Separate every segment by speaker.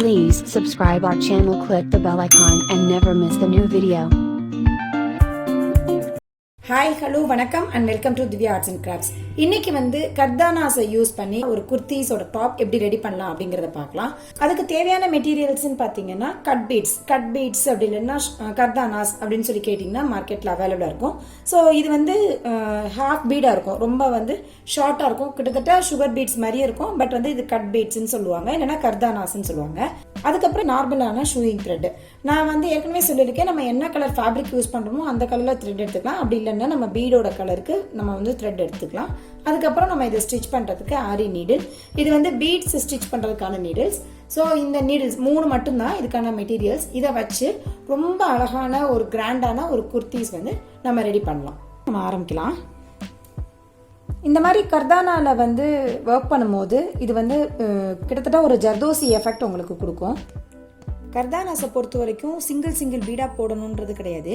Speaker 1: Please subscribe our channel, click the bell icon and never miss the new video.
Speaker 2: Hi, hello, vanakkam and welcome to Dhivya Arts and Crafts. இன்னைக்கு வந்து கர்தானாஸை use பண்ணி ஒரு குர்த்திஸோட top எப்படி ready பண்ணலாம் அப்படிங்கறத பார்க்கலாம். அதுக்கு தேவையான மெட்டீரியல்ஸ்னு பாத்தீங்கன்னா கட் பீட்ஸ் அப்படி இல்லைன்னா கர்தானாஸ் அப்படின்னு சொல்லி கேட்டீங்கன்னா மார்க்கெட்ல அவைலபிளா இருக்கும். ஸோ இது வந்து ஹாஃப் பீடா இருக்கும், ரொம்ப வந்து ஷார்ட்டா இருக்கும், கிட்டத்தட்ட சுகர் பீட்ஸ் மாதிரியே இருக்கும். பட் வந்து இது கட் பீட்ஸ்ன்னு சொல்லுவாங்க, இல்லைன்னா கர்தானாஸ்ன்னு சொல்லுவாங்க. அதுக்கப்புறம் நார்மலான ஷூயிங் த்ரெட். நான் வந்து ஏற்கனவே சொல்லியிருக்கேன், நம்ம என்ன கலர் ஃபேப்ரிக் யூஸ் பண்றோமோ அந்த கலர்ல த்ரெட் எடுத்துக்கலாம். அப்படி இல்லைன்னா நம்ம பீடோட கலருக்கு நம்ம வந்து த்ரெட் எடுத்துக்கலாம். அதுக்கப்புறம் நம்ம இதை ஸ்டிச் பண்றதுக்கு ஆரி நீடில். இது வந்து பீட்ஸ் ஸ்டிச் பண்றதுக்கான நீடில்ஸ். ஸோ இந்த நீடில்ஸ் 3 மட்டும்தான் இதுக்கான மெட்டீரியல்ஸ். இதை வச்சு ரொம்ப அழகான ஒரு கிராண்டான ஒரு குர்த்திஸ் வந்து நம்ம ரெடி பண்ணலாம். நம்ம ஆரம்பிக்கலாம். இந்த மாதிரி கர்தானால வந்து ஒர்க் பண்ணும்போது இது வந்து கிட்டத்தட்ட ஒரு ஜர்தோசி எஃபெக்ட் உங்களுக்கு கொடுக்கும். கர்தானாஸை பொறுத்த வரைக்கும் சிங்கிள் பீடாக போடணுன்றது கிடையாது.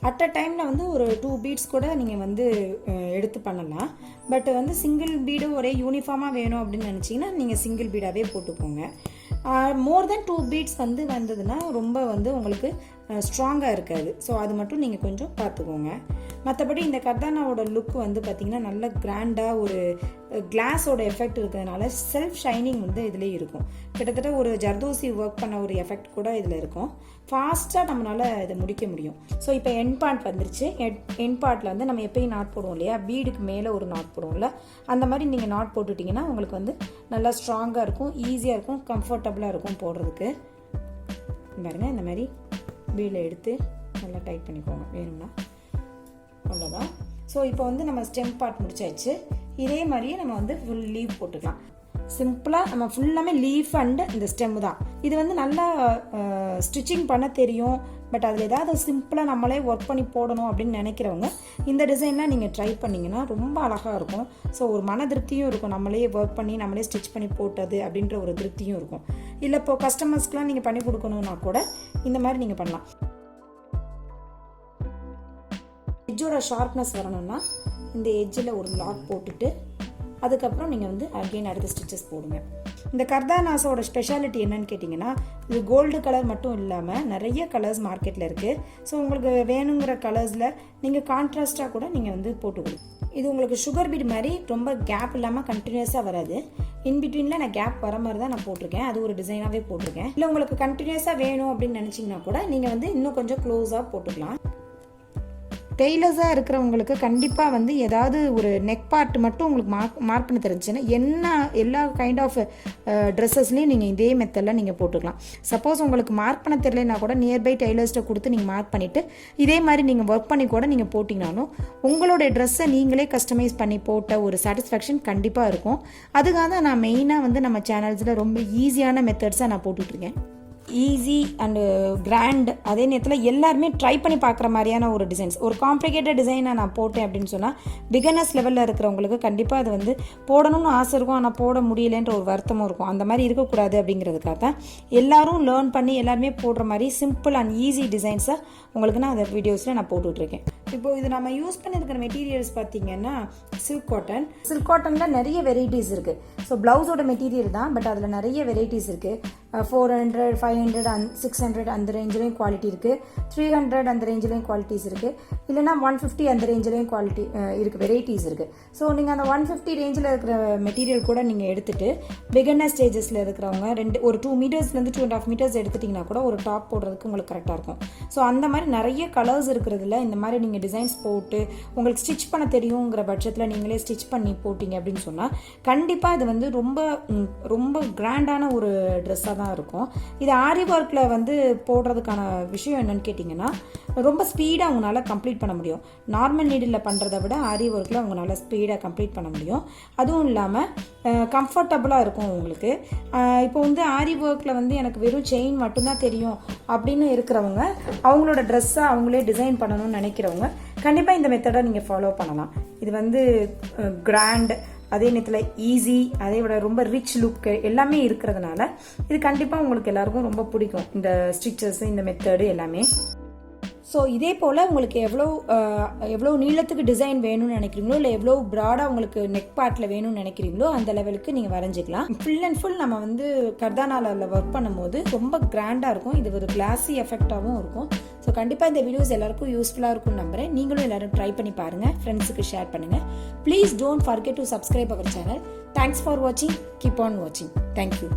Speaker 2: அட் அ டைமில் வந்து ஒரு 2 பீட்ஸ் கூட நீங்கள் வந்து எடுத்து பண்ணலாம். பட் வந்து சிங்கிள் பீடு ஒரே யூனிஃபார்மாக வேணும் அப்படின்னு நினச்சிங்கன்னா நீங்கள் சிங்கிள் பீடாகவே போட்டுக்கோங்க. மோர் தென் 2 பீட்ஸ் வந்து வந்ததுன்னா ரொம்ப வந்து உங்களுக்கு ஸ்ட்ராங்காக இருக்காது. ஸோ அது மட்டும் நீங்கள் கொஞ்சம் பார்த்துக்கோங்க. மற்றபடி இந்த கர்தானாவோட லுக் வந்து பார்த்திங்கன்னா நல்ல கிராண்டாக ஒரு கிளாஸோட எஃபெக்ட் இருக்கிறதுனால செல்ஃப் ஷைனிங் வந்து இதிலே இருக்கும். கிட்டத்தட்ட ஒரு ஜர்தோசி ஒர்க் பண்ண ஒரு எஃபெக்ட் கூட இதில் இருக்கும். ஃபாஸ்ட்டாக நம்மளால் இதை முடிக்க முடியும். ஸோ இப்போ எண்ட் பார்ட் வந்துருச்சு. எண்ட் பார்ட்டில் வந்து நம்ம எப்பயும் நாட் போடுவோம் இல்லையா, பீடுக்கு மேலே ஒரு நாட் போடுவோம்ல, அந்த மாதிரி நீங்கள் நாட் போட்டுட்டிங்கன்னா உங்களுக்கு வந்து நல்லா ஸ்ட்ராங்காக இருக்கும், ஈஸியாக இருக்கும், கம்ஃபர்டபுளாக இருக்கும் போடுறதுக்கு. பாருங்க, இந்த மாதிரி பீடில் எடுத்து நல்லா டைட் பண்ணிக்கோங்க வேணும்னா. அவ்வளோதான். ஸோ இப்போ வந்து நம்ம ஸ்டெம் பார்ட் முடிச்சாச்சு. இதே மாதிரியே நம்ம வந்து ஃபுல் லீவ் போட்டுக்கலாம். சிம்பிளாக நம்ம ஃபுல்லாமே லீஃப் அண்ட் இந்த ஸ்டெம்மு தான். இது வந்து நல்லா ஸ்டிச்சிங் பண்ண தெரியும், பட் அதில் ஏதாவது சிம்பிளாக நம்மளே ஒர்க் பண்ணி போடணும் அப்படின்னு நினைக்கிறவங்க இந்த டிசைன்லாம் நீங்கள் ட்ரை பண்ணிங்கன்னா ரொம்ப அழகாக இருக்கும். ஸோ ஒரு மன திருப்தியும் இருக்கும், நம்மளே ஒர்க் பண்ணி நம்மளே ஸ்டிச் பண்ணி போட்டது அப்படின்ற ஒரு திருப்தியும் இருக்கும். இல்லை இப்போ கஸ்டமர்ஸ்க்குலாம் நீங்கள் பண்ணி கொடுக்கணுன்னா கூட இந்த மாதிரி நீங்கள் பண்ணலாம். எட்ஜோட ஷார்ப்னஸ் வரணும்னா இந்த எட்ஜில் ஒரு லாக் போட்டுட்டு அதுக்கப்புறம் நீங்கள் வந்து அகெயின் அடுத்த ஸ்டிச்சஸ் போடுங்க. இந்த கர்தானாஸோட ஸ்பெஷாலிட்டி என்னன்னு கேட்டிங்கன்னா, இது கோல்டு கலர் மட்டும் இல்லாமல் நிறைய கலர்ஸ் மார்க்கெட்டில் இருக்குது. ஸோ உங்களுக்கு வேணுங்கிற கலர்ஸில் நீங்கள் கான்ட்ராஸ்டாக கூட நீங்கள் வந்து போட்டுக்கணும். இது உங்களுக்கு சுகர் பீட் மாதிரி ரொம்ப கேப் இல்லாமல் கண்டினியூஸாக வராது. இன்பிட்வீனில் நான் கேப் வர மாதிரி தான் நான் போட்டிருக்கேன். அது ஒரு டிசைனாகவே போட்டிருக்கேன். இல்லை உங்களுக்கு கண்டினியூஸாக வேணும் அப்படின்னு நினச்சிங்கன்னா கூட நீங்கள் வந்து இன்னும் கொஞ்சம் க்ளோஸாக போட்டுக்கலாம். டெய்லர்ஸாக இருக்கிறவங்களுக்கு கண்டிப்பாக வந்து ஏதாவது ஒரு நெக் பார்ட் மட்டும் உங்களுக்கு மார்க் பண்ண தெரிஞ்சுன்னா எல்லா கைண்ட் ஆஃப் ட்ரெஸ்ஸஸ்லேயும் நீங்கள் இதே மெத்தடில் நீங்கள் போட்டுக்கலாம். சப்போஸ் உங்களுக்கு மார்க் பண்ண தெரியலனா கூட நியர்பை டெய்லர்ஸ்ட்டை கொடுத்து நீங்கள் மார்க் பண்ணிவிட்டு இதே மாதிரி நீங்கள் ஒர்க் பண்ணி கூட நீங்கள் போட்டிங்கனாலும் உங்களுடைய ட்ரெஸ்ஸை நீங்களே கஸ்டமைஸ் பண்ணி போட்ட ஒரு சாட்டிஸ்ஃபேக்ஷன் கண்டிப்பாக இருக்கும். அதுக்காக தான் நான் மெயினாக வந்து நம்ம சேனல்ஸில் ரொம்ப ஈஸியான மெத்தட்ஸாக நான் போட்டுட்ருக்கேன். ஈஸி அண்டு கிராண்ட், அதே நேரத்தில் எல்லாருமே ட்ரை பண்ணி பார்க்குற மாதிரியான ஒரு டிசைன்ஸ். ஒரு காம்ப்ளிகேட்டட் டிசைனை நான் போட்டேன் அப்படின்னு சொன்னால் பிகினர்ஸ் லெவலில் இருக்கிறவங்களுக்கு கண்டிப்பாக அது வந்து போடணும்னு ஆசை இருக்கும், ஆனால் போட முடியலைன்ற ஒரு வருத்தமும் இருக்கும். அந்த மாதிரி இருக்கக்கூடாது அப்படிங்கிறதுக்காக தான் எல்லாரும் லேர்ன் பண்ணி எல்லாருமே போடுற மாதிரி சிம்பிள் அண்ட் ஈஸி டிசைன்ஸை உங்களுக்கு நான் அந்த வீடியோஸில் நான் போட்டுட்ருக்கேன். இப்போ இது நம்ம யூஸ் பண்ணியிருக்கிற மெட்டீரியல்ஸ் பார்த்தீங்கன்னா சில்க் காட்டனில் நிறைய வெரைட்டிஸ் இருக்குது. ஸோ ப்ளவுஸோட மெட்டீரியல் தான், பட் அதில் நிறைய வெரைட்டிஸ் இருக்குது. 400, 500 and 600 அந்த ரேஞ்சிலையும் குவாலிட்டி இருக்குது. 300 அந்த ரேஞ்சிலையும் குவாலிட்டிஸ் இருக்குது. இல்லைனா 150 அந்த ரேஞ்சிலையும் குவாலிட்டி இருக்குது, வெரைட்டிஸ் இருக்குது. ஸோ நீங்கள் அந்த 150 ரேஞ்சில் இருக்கிற மெட்டீரியல் கூட நீங்கள் எடுத்துகிட்டு பிகினர் ஸ்டேஜஸில் இருக்கிறவங்க ஒரு 2 மீட்டர்ஸ்லேருந்து 2.5 மீட்டர்ஸ் எடுத்துட்டிங்கன்னா கூட ஒரு டாப் போடுறதுக்கு உங்களுக்கு கரெக்டாக இருக்கும். ஸோ அந்த மாதிரி நிறைய கலர்ஸ் இருக்கிறதுல இந்த மாதிரி நீங்கள் டிசைன்ஸ் போட்டு உங்களுக்கு ஸ்டிச் பண்ண தெரியுங்கிற பட்சத்தில் நீங்களே ஸ்டிச் பண்ணி போட்டிங்க அப்படின்னு சொன்னால் கண்டிப்பாக இது வந்து ரொம்ப ரொம்ப கிராண்டான ஒரு ட்ரெஸ்ஸாக தான் இருக்கும். இது ஆரி ஒர்க்கில் வந்து போடுறதுக்கான விஷயம் என்னன்னு கேட்டிங்கன்னா, ரொம்ப ஸ்பீடாக அவங்களால கம்ப்ளீட் பண்ண முடியும். நார்மல் நீடில் பண்ணுறதை விட ஆரி ஒர்க்கில் அவங்களால ஸ்பீடாக கம்ப்ளீட் பண்ண முடியும். அதுவும் இல்லாமல் கம்ஃபர்டபுளாக இருக்கும் உங்களுக்கு. இப்போ வந்து ஆரி ஒர்க்கில் வந்து எனக்கு வெறும் செயின் மட்டும்தான் தெரியும் அப்படின்னு இருக்கிறவங்க, அவங்களோட ட்ரெஸ்ஸை அவங்களே டிசைன் பண்ணணும்னு நினைக்கிறவங்க கண்டிப்பாக இந்த மெத்தடை நீங்கள் ஃபாலோ பண்ணலாம். இது வந்து கிராண்ட், அதே நேரத்தில் ஈஸி, அதை விட ரொம்ப ரிச் லுக்கு எல்லாமே இருக்கிறதுனால இது கண்டிப்பாக உங்களுக்கு எல்லாருக்கும் ரொம்ப பிடிக்கும், இந்த ஸ்டிச்சஸ், இந்த மெத்தடு எல்லாமே. ஸோ இதே போல் உங்களுக்கு எவ்வளோ நீளத்துக்கு டிசைன் வேணும்னு நினைக்கிறீங்களோ இல்லை எவ்வளோ ப்ராடாக உங்களுக்கு நெக் பார்ட்டில் வேணும்னு நினைக்கிறீங்களோ அந்த லெவலுக்கு நீங்கள் வரைஞ்சிக்கலாம். ஃபுல் அண்ட் ஃபுல் நம்ம வந்து கர்தானாவில் ஒர்க் பண்ணும்போது ரொம்ப கிராண்டாக இருக்கும். இது ஒரு கிளாஸி எஃபெக்டாகவும் இருக்கும். ஸோ கண்டிப்பாக இந்த வீடியோஸ் எல்லாருக்கும் யூஸ்ஃபுல்லாக இருக்கும்னு நம்புகிறேன். நீங்களும் எல்லோரும் ட்ரை பண்ணி பாருங்கள், ஃப்ரெண்ட்ஸுக்கு ஷேர் பண்ணுங்கள். Please don't forget to subscribe our channel. Thanks for வாட்சிங். கீப் ஆன் வாட்சிங். தேங்க்யூ.